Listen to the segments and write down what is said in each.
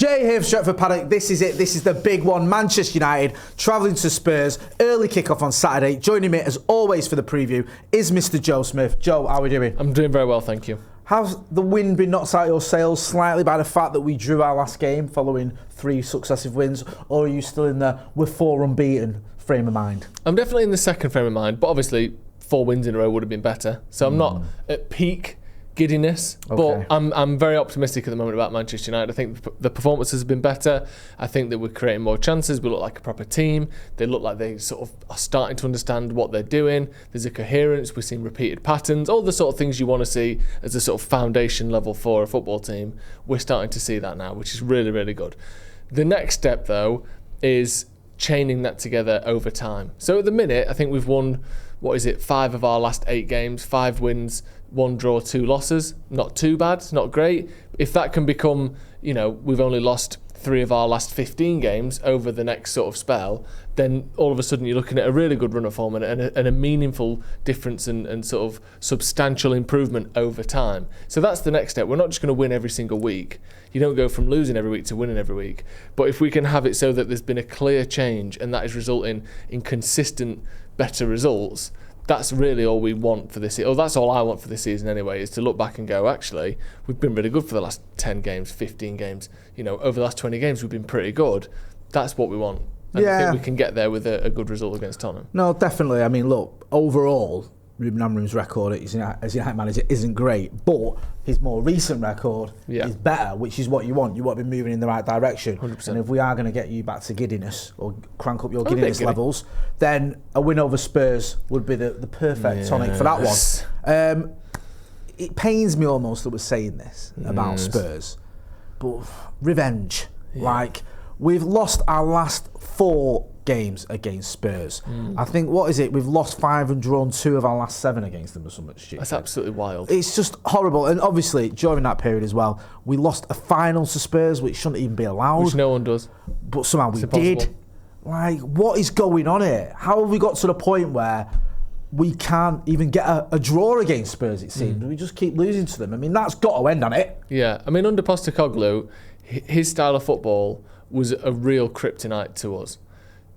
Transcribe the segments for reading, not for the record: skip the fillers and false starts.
Jay here for Stretford, Paddock. This is it. This is the big one. Manchester United travelling to Spurs. Early kick-off on Saturday. Joining me, as always, for the preview is Mr. Joe Smith. Joe, how are we doing? I'm doing very well, thank you. How's the wind been knocked out of your sails slightly by the fact that we drew our last game following 3 successive wins? Or are you still in the we're 4 unbeaten frame of mind? I'm definitely in the second frame of mind, but obviously 4 wins in a row would have been better. So I'm not at peak giddiness, but I'm very optimistic at the moment about Manchester United. I think the performances have been better. I think that we're creating more chances. We look like a proper team. They look like they sort of are starting to understand what they're doing. There's a coherence. We're seeing repeated patterns, all the sort of things you want to see as a sort of foundation level for a football team. We're starting to see that now, which is really, really good. The next step, though, is chaining that together over time. So at the minute, I think we've won, 5 of our last 8 games, 5 wins, 1 draw, 2 losses. Not too bad, not great. If that can become, we've only lost 3 of our last 15 games over the next sort of spell, then all of a sudden you're looking at a really good run of form and a meaningful difference and sort of substantial improvement over time. So that's the next step. We're not just going to win every single week. You don't go from losing every week to winning every week. But if we can have it so that there's been a clear change and that is resulting in consistent, better results, that's really all we want for this. Or that's all I want for this season anyway, is to look back and go, actually, we've been really good for the last 10 games, 15 games. Over the last 20 games, we've been pretty good. That's what we want. And I think we can get there with a good result against Tottenham. No, definitely. I mean, look, overall, Ruben Amorim's record as United manager isn't great, but his more recent record is better, which is what you want. You want to be moving in the right direction. 100%. And if we are going to get you back to giddiness or crank up your giddiness levels, then a win over Spurs would be the perfect tonic for that one. It pains me almost that we're saying this about Spurs, but revenge. Like, we've lost our last 4 games against Spurs. I think, we've lost 5 and drawn 2 of our last 7 against them or something stupid. That's absolutely wild. It's just horrible. And obviously, during that period as well, we lost a final to Spurs, which shouldn't even be allowed. Which no one does. But somehow we did. Like, what is going on here? How have we got to the point where we can't even get a draw against Spurs, it seems? We just keep losing to them. I mean, that's got to end on it. Yeah, I mean, under Postecoglou, his style of football was a real kryptonite to us,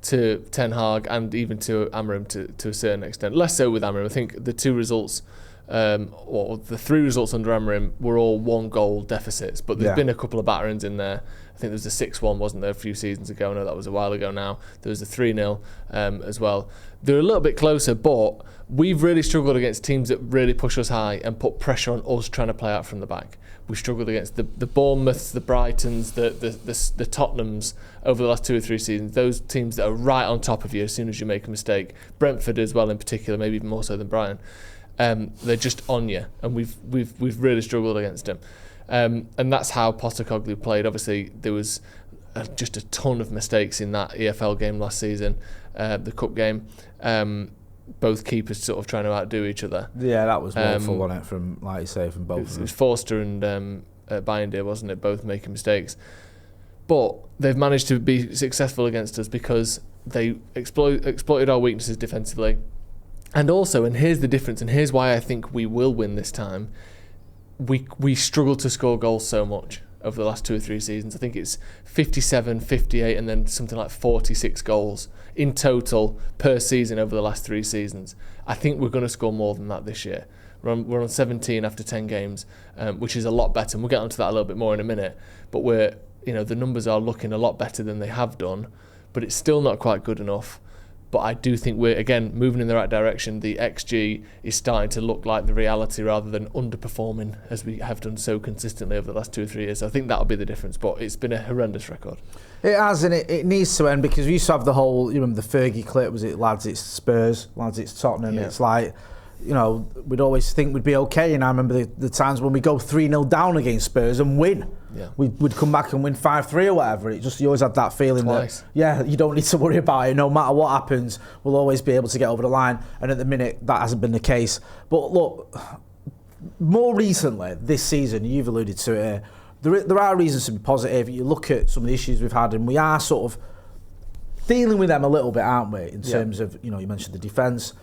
to Ten Hag and even to Amorim to a certain extent. Less so with Amorim. I think the 2 results, or the 3 results under Amorim were all 1-goal deficits, but there's been a couple of batterings in there. I think there was a 6-1, wasn't there, a few seasons ago? No, that was a while ago now. There was a 3-0 as well. They're a little bit closer, but we've really struggled against teams that really push us high and put pressure on us trying to play out from the back. We struggled against the Bournemouths, the Brightons, the Tottenhams over the last 2 or 3 seasons. Those teams that are right on top of you as soon as you make a mistake. Brentford as well in particular, maybe even more so than Brighton. They're just on you, and we've really struggled against them. And that's how Postecoglou played. Obviously, there was just a ton of mistakes in that EFL game last season, the cup game. Both keepers sort of trying to outdo each other. Yeah, that was woeful, wasn't it? From, like you say, from both of them. It was Forster and Bayindir, wasn't it? Both making mistakes. But they've managed to be successful against us because they exploited our weaknesses defensively. And also, and here's the difference, and here's why I think we will win this time, we struggle to score goals so much over the last 2 or 3 seasons. I think it's 57, 58, and then something like 46 goals in total per season over the last 3 seasons. I think we're going to score more than that this year. We're on 17 after 10 games, which is a lot better, and we'll get onto that a little bit more in a minute. But the numbers are looking a lot better than they have done, but it's still not quite good enough. But I do think we're, again, moving in the right direction. The XG is starting to look like the reality rather than underperforming as we have done so consistently over the last 2 or 3 years. So I think that'll be the difference. But it's been a horrendous record. It has, and it needs to end, because we used to have the whole, you remember the Fergie clip, was it lads, it's Spurs, lads, it's Tottenham. Yeah. It's like, we'd always think we'd be okay. And I remember the times when we go 3-0 down against Spurs and win. Yeah. We'd come back and win 5-3 or whatever. You always had that feeling that, you don't need to worry about it. No matter what happens, we'll always be able to get over the line. And at the minute, that hasn't been the case. But look, more recently, this season, you've alluded to it, there are reasons to be positive. You look at some of the issues we've had, and we are sort of dealing with them a little bit, aren't we? In terms of, you mentioned the defence.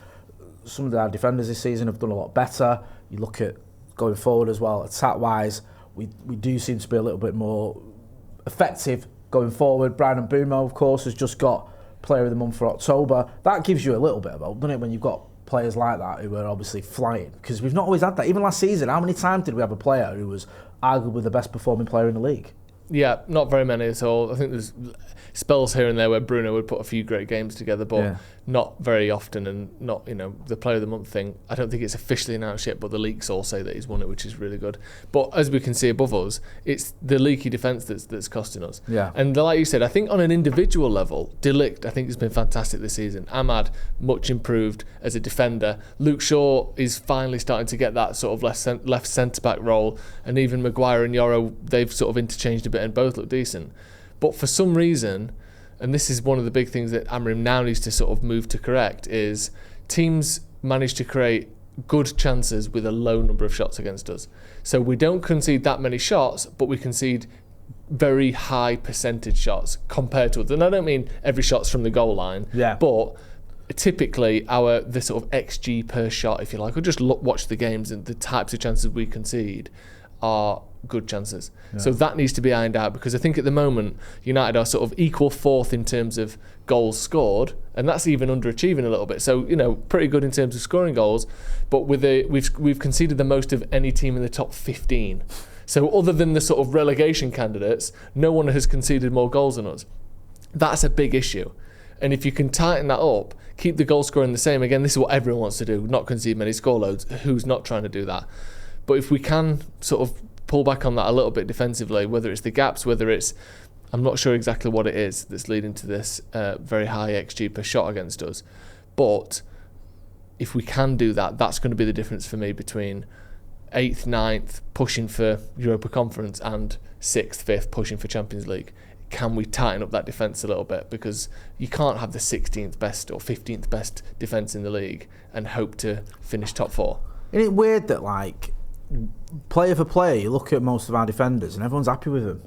Some of our defenders this season have done a lot better. You look at going forward as well, attack-wise, we do seem to be a little bit more effective going forward. Brian Mbeumo, of course, has just got Player of the Month for October. That gives you a little bit of hope, doesn't it, when you've got players like that who are obviously flying? Because we've not always had that. Even last season, how many times did we have a player who was arguably the best performing player in the league? Yeah, not very many at all. I think there's spells here and there where Bruno would put a few great games together, but not very often, and not, the Player of the Month thing. I don't think it's officially announced yet, but the leaks all say that he's won it, which is really good. But as we can see above us, it's the leaky defence that's costing us. Yeah. And like you said, I think on an individual level, De Ligt, I think, has been fantastic this season. Ahmad, much improved as a defender. Luke Shaw is finally starting to get that sort of left centre-back role, and even Maguire and Yoro, they've sort of interchanged a bit and both look decent. But for some reason, and this is one of the big things that Amorim now needs to sort of move to correct, is teams manage to create good chances with a low number of shots against us. So we don't concede that many shots, but we concede very high percentage shots compared to others. And I don't mean every shot's from the goal line, but typically the sort of XG per shot, if you like, or just watch the games, and the types of chances we concede are good chances. So that needs to be ironed out, because I think at the moment United are sort of equal fourth in terms of goals scored, and that's even underachieving a little bit. So pretty good in terms of scoring goals, but we've conceded the most of any team in the top 15. So other than the sort of relegation candidates, no one has conceded more goals than us. That's a big issue. And if you can tighten that up, keep the goal scoring the same, again, this is what everyone wants to do, not concede many score loads. Who's not trying to do that? But if we can sort of pull back on that a little bit defensively, whether it's the gaps, whether it's, I'm not sure exactly what it is that's leading to this very high XG per shot against us. But if we can do that, that's going to be the difference for me between 8th, 9th, pushing for Europa Conference, and 6th, 5th, pushing for Champions League. Can we tighten up that defence a little bit? Because you can't have the 16th best or 15th best defence in the league and hope to finish top 4. Isn't it weird that, like, player for player, you look at most of our defenders and everyone's happy with them?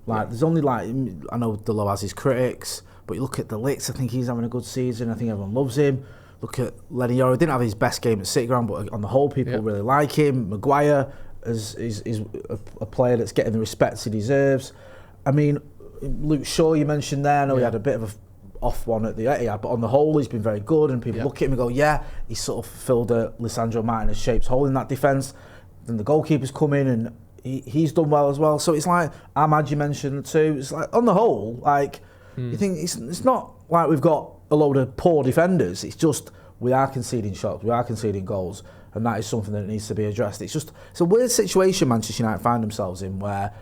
There's only, I know Delo has his critics, but you look at De Ligt, I think he's having a good season. I think everyone loves him. Look at Lenny Yoro, didn't have his best game at City Ground, but on the whole, people really like him. Maguire is a player that's getting the respect he deserves. I mean, Luke Shaw, you mentioned there, I know he had a bit of a off one at the Etihad, but on the whole he's been very good, and people look at him and go, he's sort of filled a Lisandro Martinez shaped hole in that defence. Then the goalkeeper's come in and he's done well as well. So it's like Ahmad, you mentioned too, it's like on the whole, you think it's not like we've got a load of poor defenders, it's just we are conceding shots, we are conceding goals, and that is something that needs to be addressed. It's a weird situation Manchester United find themselves in, where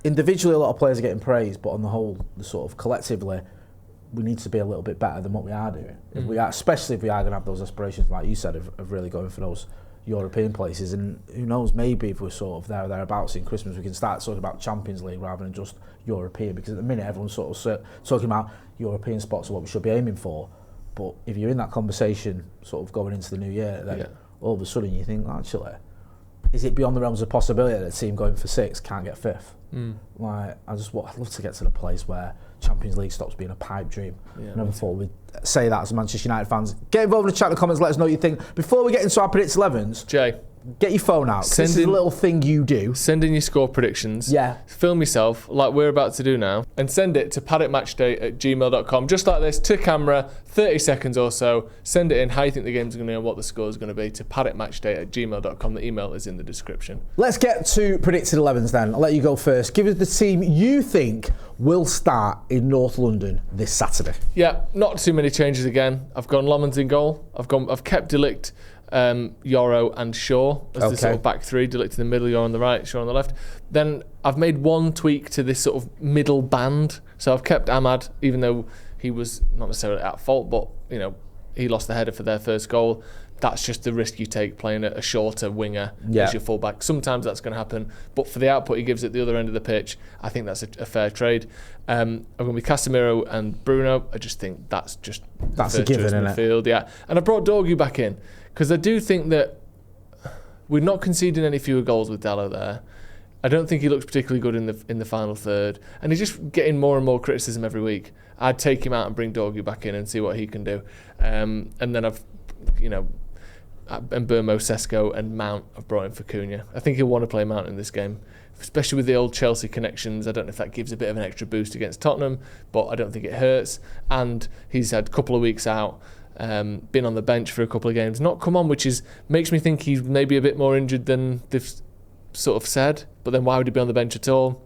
individually a lot of players are getting praised, but on the whole, the sort of collectively, we need to be a little bit better than what we are doing. If we are, especially if we are going to have those aspirations, like you said, of really going for those European places. And who knows, maybe if we're sort of there or thereabouts in Christmas, we can start talking about Champions League rather than just European, because at the minute everyone's sort of talking about European spots are what we should be aiming for. But if you're in that conversation sort of going into the new year, then all of a sudden you think, actually, is it beyond the realms of possibility that a team going for 6 can't get 5th? I'd love to get to the place where Champions League stops being a pipe dream. I never thought we'd say that as Manchester United fans. Get involved in the chat in the comments, let us know what you think. Before we get into our Predict 11s, Jay, get your phone out. This is a little thing you do. Send in your score predictions. Film yourself like we're about to do now, and send it to paddockmatchday@gmail.com. Just like this, to camera, 30 seconds or so. Send it in how you think the game's going to be and what the score is going to be to paddockmatchday@gmail.com. The email is in the description. Let's get to predicted 11s then. I'll let you go first. Give us the team you think will start in North London this Saturday. Not too many changes again. I've gone Lomans in goal. I've kept De Ligt, Yoro and Shaw as the sort of back three. De Ligt in the middle, Yoro on the right, Shaw on the left. Then I've made one tweak to this sort of middle band. So I've kept Ahmad, even though he was not necessarily at fault, but he lost the header for their first goal. That's just the risk you take playing a shorter winger as your fullback. Sometimes that's going to happen, but for the output he gives at the other end of the pitch, I think that's a fair trade. I'm going with Casemiro and Bruno. I just think that's a given, isn't it? Midfield, and I brought Dorgu back in because I do think that we're not conceding any fewer goals with Dalot there. I don't think he looks particularly good in the final third, and he's just getting more and more criticism every week. I'd take him out and bring Dorgu back in and see what he can do. And then I've, and Burmo, Sesko and Mount I've brought in for Cunha. I think he'll want to play Mount in this game especially with the old Chelsea connections. I don't know if that gives a bit of an extra boost against Tottenham, but I don't think it hurts. And he's had a couple of weeks out, been on the bench for a couple of games, not come on, which makes me think he's maybe a bit more injured than they've sort of said. But then why would he be on the bench at all?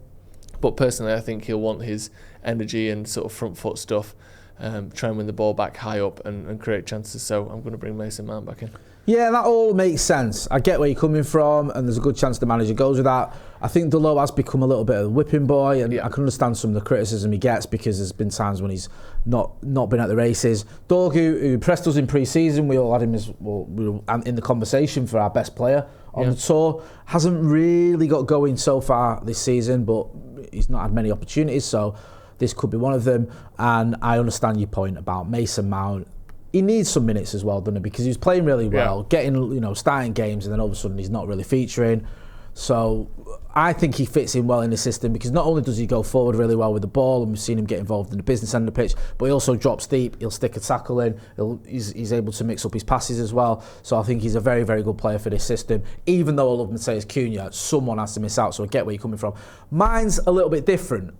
But personally, I think he'll want his energy and sort of front foot stuff, try and win the ball back high up and create chances. So I'm going to bring Mason Mount back in. Yeah, that all makes sense. I get where you're coming from, and there's a good chance the manager goes with that. I think Delo has become a little bit of a whipping boy, and I can understand some of the criticism he gets because there's been times when he's not been at the races. Dorgu, who impressed us in pre-season, we all had him as well, we were in the conversation for our best player on the tour. Hasn't really got going so far this season, but he's not had many opportunities, so this could be one of them. And I understand your point about Mason Mount. He needs some minutes as well, doesn't he? Because he was playing really well, getting, starting games, and then all of a sudden he's not really featuring. So I think he fits in well in the system because not only does he go forward really well with the ball, and we've seen him get involved in the business end of the pitch, but he also drops deep. He'll stick a tackle in. He's able to mix up his passes as well. So I think he's a very, very good player for this system. Even though I love Matheus Cunha, someone has to miss out. So I get where you're coming from. Mine's a little bit different.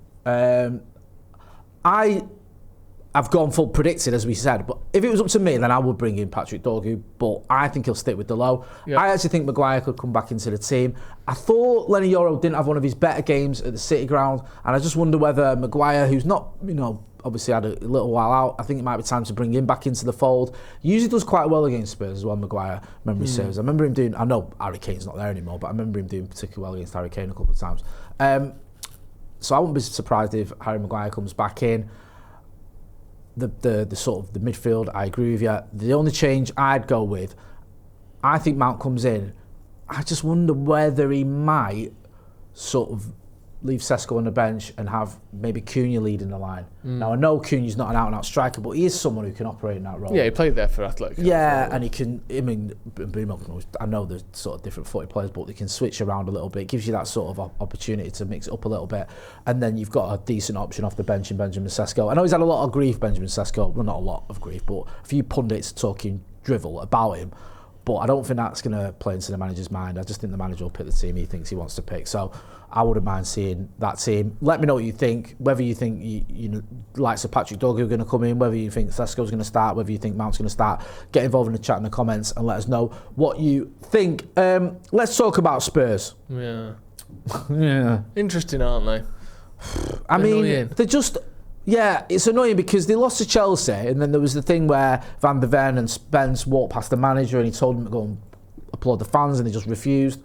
I've gone full predicted, as we said, but if it was up to me, then I would bring in Patrick Dorgu, but I think he'll stick with Delo. I actually think Maguire could come back into the team. I thought Lenny Yoro didn't have one of his better games at the City ground, and I just wonder whether Maguire, who's not, obviously had a little while out, I think it might be time to bring him back into the fold. He usually does quite well against Spurs as well, Maguire, memory serves. I remember him doing, I know Harry Kane's not there anymore, but I remember him doing particularly well against Harry Kane a couple of times. So I wouldn't be surprised if Harry Maguire comes back in. The sort of the midfield, I agree with you. The only change I'd go with, I think Mount comes in. I just wonder whether he might sort of leave Sesko on the bench and have maybe Cunha leading the line. Now I know Cunha's not an out-and-out striker, but he is someone who can operate in that role. Yeah, he played there for Athletic. Yeah, and he can. I mean, I know there's sort of different footy players, but they can switch around a little bit. It gives you that sort of opportunity to mix it up a little bit, and then you've got a decent option off the bench in Benjamin Sesko. I know he's had a lot of grief, Benjamin Sesko. Well, not a lot of grief, but a few pundits talking drivel about him. But I don't think that's going to play into the manager's mind. I just think the manager will pick the team he thinks he wants to pick. So I wouldn't mind seeing that team. Let me know what you think. Whether you think you likes of Patrick Dorgu are going to come in, whether you think Sesko's going to start, whether you think Mount's going to start. Get involved in the chat in the comments and let us know what you think. Let's talk about Spurs. Yeah. Yeah. Interesting, aren't they? I mean, they're just... Yeah, it's annoying because they lost to Chelsea, and then there was the thing where Van der Ven and Spence walked past the manager and he told them to go and applaud the fans, and they just refused.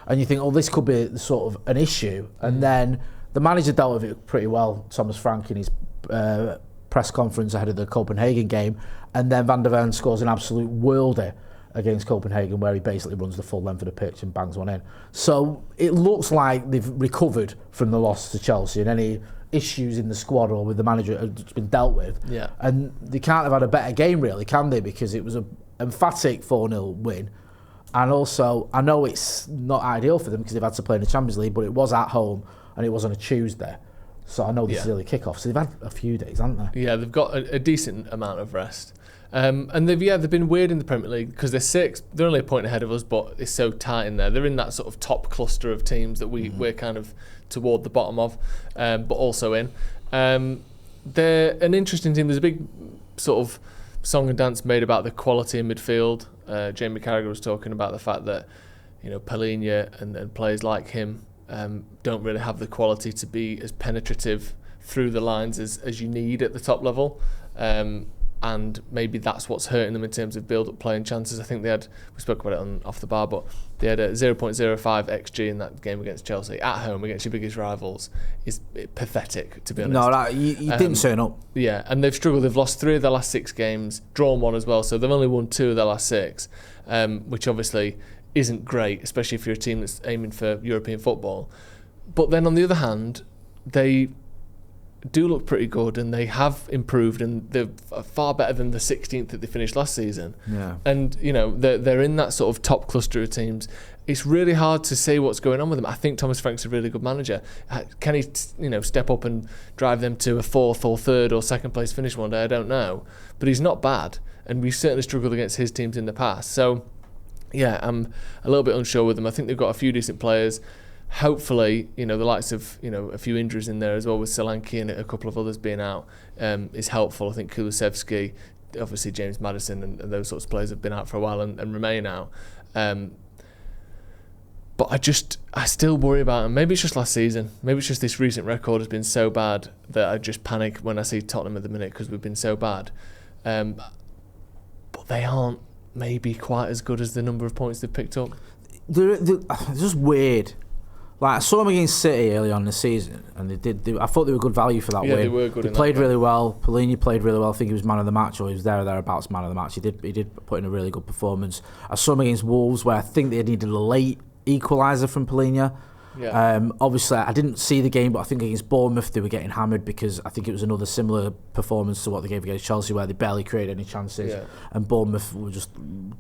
And you think, oh, this could be sort of an issue. And then the manager dealt with it pretty well, Thomas Frank, in his press conference ahead of the Copenhagen game. And then Van der Ven scores an absolute worldy against Copenhagen, where he basically runs the full length of the pitch and bangs one in. So it looks like they've recovered from the loss to Chelsea, and any issues in the squad or with the manager have been dealt with. Yeah. And they can't have had a better game, really, can they? Because it was an emphatic 4-0 win. And also, I know it's not ideal for them because they've had to play in the Champions League, but it was at home and it was on a Tuesday. So I know this is early kick-off. So they've had a few days, haven't they? Yeah, they've got a decent amount of rest. And they've been weird in the Premier League because they're sixth. They're only a point ahead of us, but it's so tight in there. They're in that sort of top cluster of teams that we're kind of toward the bottom of, but also in. They're an interesting team. There's a big sort of song and dance made about the quality in midfield. Jamie Carragher was talking about the fact that Palhinha and players like him don't really have the quality to be as penetrative through the lines as you need at the top level. And maybe that's what's hurting them in terms of build-up playing chances. I think we spoke about it off the bar, but they had a 0.05 XG in that game against Chelsea at home against your biggest rivals. Is pathetic, to be honest. No, you didn't turn up. Yeah, and they've struggled. They've lost 3 of their last 6 games, drawn 1 as well, so they've only won 2 of their last 6, which obviously isn't great, especially if you're a team that's aiming for European football. But then on the other hand, they do look pretty good, and they have improved, and they're far better than the 16th that they finished last season. Yeah. And they're in that sort of top cluster of teams. It's really hard to say what's going on with them. I think Thomas Frank's a really good manager. Can he step up and drive them to a 4th or 3rd or 2nd place finish one day? I don't know, but he's not bad, and we've certainly struggled against his teams in the past. So yeah, I'm a little bit unsure with them. I think they've got a few decent players. hopefully, the likes of, a few injuries in there as well with Solanke and a couple of others being out is helpful. I think Kulusevski, obviously James Maddison and those sorts of players have been out for a while and remain out. But I still worry about him. Maybe it's just last season. Maybe it's just this recent record has been so bad that I just panic when I see Tottenham at the minute because we've been so bad. But they aren't maybe quite as good as the number of points they've picked up. They're just weird. Like, I saw them against City early on in the season, and I thought they were good value for that win. Yeah, they were good. They played really well. Polini played really well. I think he was man of the match, or he was there or thereabouts man of the match. He did put in a really good performance. I saw them against Wolves, where I think they needed a late equaliser from Polini. Yeah. Obviously, I didn't see the game, but I think against Bournemouth they were getting hammered because I think it was another similar performance to what they gave against Chelsea, where they barely created any chances, and Bournemouth were just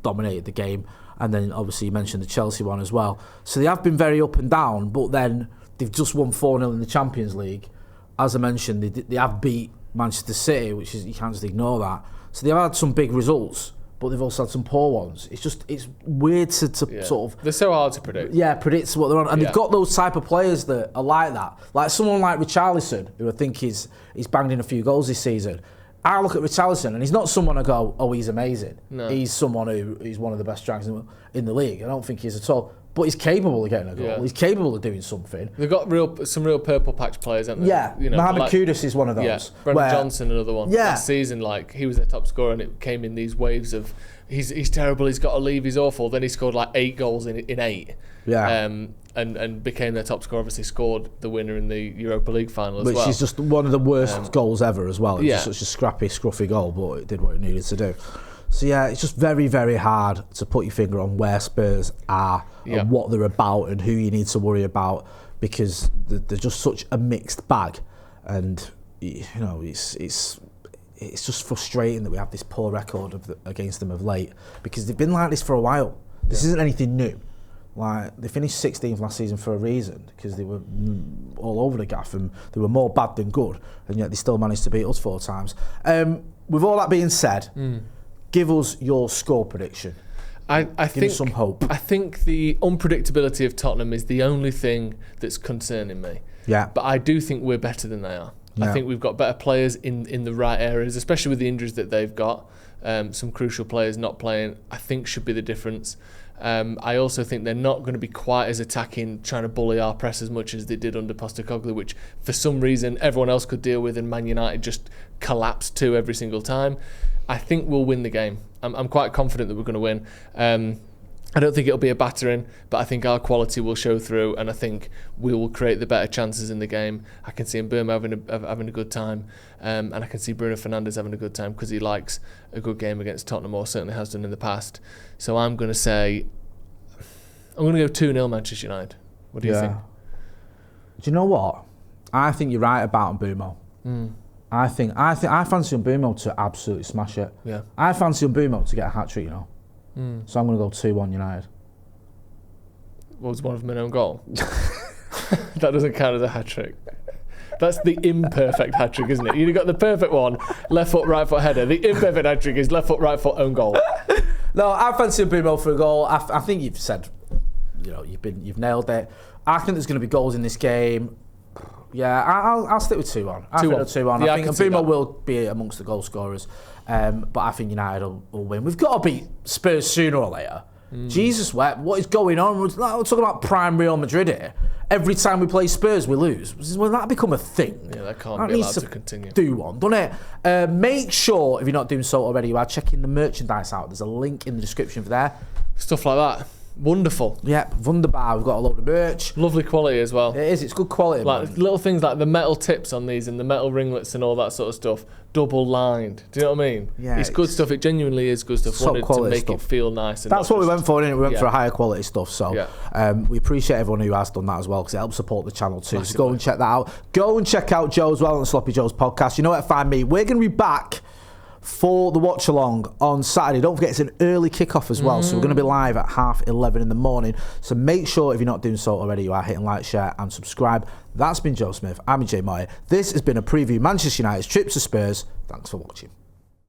dominated the game. And then obviously you mentioned the Chelsea one as well. So they have been very up and down, but then they've just won 4-0 in the Champions League. As I mentioned, they have beat Manchester City, which is, you can't just ignore that. So they've had some big results, but they've also had some poor ones. It's weird to sort of... They're so hard to predict. Yeah, predict what they're on. And they've got those type of players that are like that. Like someone like Richarlison, who I think he's banged in a few goals this season. I look at Richarlison, and he's not someone I go, oh, he's amazing. No. He's someone he's one of the best strikers in the league. I don't think he is at all. But he's capable of getting a goal. Yeah. He's capable of doing something. They've got some real purple patch players, haven't they? Yeah, Mohamed Kudus is one of those. Yeah, Brendan Johnson, another one. Yeah. Last season, he was their top scorer, and it came in these waves of, he's terrible, he's got to leave, he's awful. Then he scored 8 goals in 8. Yeah. And became their top scorer. Obviously scored the winner in the Europa League final as well. Which is just one of the worst goals ever as well. It was such a scrappy, scruffy goal, but it did what it needed to do. So yeah, it's just very, very hard to put your finger on where Spurs are and what they're about and who you need to worry about, because they're just such a mixed bag. And it's just frustrating that we have this poor record against them of late, because they've been like this for a while. This isn't anything new. Like, they finished 16th last season for a reason, because they were all over the gaff and they were more bad than good, and yet they still managed to beat us 4 times. With all that being said, give us your score prediction. I give think us some hope. I think the unpredictability of Tottenham is the only thing that's concerning me. Yeah. But I do think we're better than they are. Yeah. I think we've got better players in the right areas, especially with the injuries that they've got. Some crucial players not playing, I think, should be the difference. I also think they're not going to be quite as attacking, trying to bully our press as much as they did under Postecoglou, which for some reason everyone else could deal with, and Man United just collapsed to every single time. I think we'll win the game. I'm quite confident that we're going to win. I don't think it'll be a battering, but I think our quality will show through, and I think we will create the better chances in the game. I can see Mbeumo having a good time, and I can see Bruno Fernandes having a good time because he likes a good game against Tottenham, or certainly has done in the past. So I'm going to go 2-0 Manchester United. What do you think? Do you know what? I think you're right about Mbeumo. I fancy Mbeumo to absolutely smash it. Yeah. I fancy Mbeumo to get a hat-trick, So I'm going to go 2-1 United. Was one of them an own goal? That doesn't count as a hat-trick. That's the imperfect hat-trick, isn't it? You've got the perfect one, left foot, right foot header. The imperfect hat-trick is left foot, right foot, own goal. No, I fancy Mbeumo for a goal. I think you've said, you've nailed it. I think there's going to be goals in this game. Yeah, I'll stick with 2-1. I think 2-1. I think Mbeumo will be amongst the goal scorers. But I think United will win. We've got to beat Spurs sooner or later. Jesus, what is going on? We're talking about prime Real Madrid here. Every time we play Spurs, we lose. Will that become a thing? Yeah, that can't be allowed to continue. Do one, doesn't it? Make sure, if you're not doing so already, you are checking the merchandise out. There's a link in the description for there. Stuff like that. Wonderful. Yep, wunderbar. We've got a load of merch. Lovely quality as well. It is. It's good quality. Like little things like the metal tips on these and the metal ringlets and all that sort of stuff. Double lined. Do you know what I mean? Yeah. It's good stuff. It genuinely is good stuff. Wanted to make it feel nice. And that's what we went for, didn't we? We went for a higher quality stuff. So we appreciate everyone who has done that as well, because it helps support the channel too. Massively. So go and check that out. Go and check out Joe as well on Sloppy Joe's podcast. You know where to find me. We're going to be back for the watch along on Saturday. Don't forget, it's an early kickoff as well, so we're going to be live at 11:30 in the morning. So make sure, if you're not doing so already, you are hitting like, share and subscribe. That's been Joe Smith. I'm Jay Moyer. This has been a preview Manchester United's trip to Spurs. Thanks for watching.